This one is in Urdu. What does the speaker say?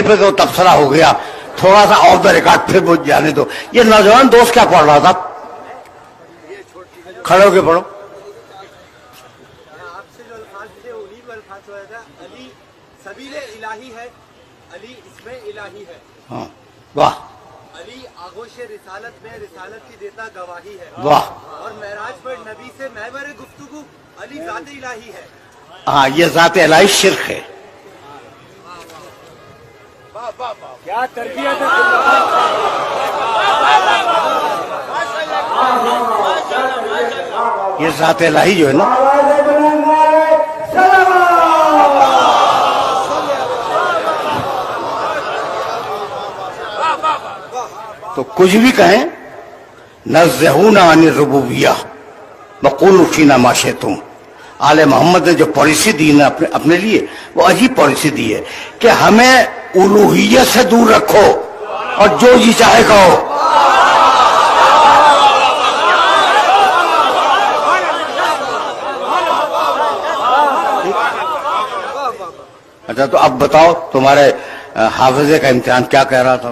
پہ تو تبصرہ ہو گیا، تھوڑا سا آف دا ریکارڈ پھر وہ جانے دو. یہ نوجوان دوست کیا پڑھ رہا تھا؟ کھڑے ہو کے پڑھو. آپ سے جو الفاظ تھے انہی کو الفاظ ہوا تھا. علی سبیل الہی ہے، علی اسم الہی ہے. ہاں واہ. علی آغوش رسالت میں رسالت کی دیتا گواہی ہے. واہ. اور معراج پر نبی سے محور گفتگو علی ذات الہی ہے. ہاں یہ ذات الہی شرک ہے. کیا تربیت ہے. یہ ذات الہی جو ہے نا، تو کچھ بھی کہیں نزہونا عن الربوبیہ وقولوا فینا ما شئتم. آل محمد نے جو پالیسی دی نا اپنے لیے، وہ عجیب پالیسی دی ہے کہ ہمیں الوہیت سے دور رکھو اور جو جی چاہے کہو. اچھا تو اب بتاؤ تمہارے حافظے کا امتحان کیا کہہ رہا تھا؟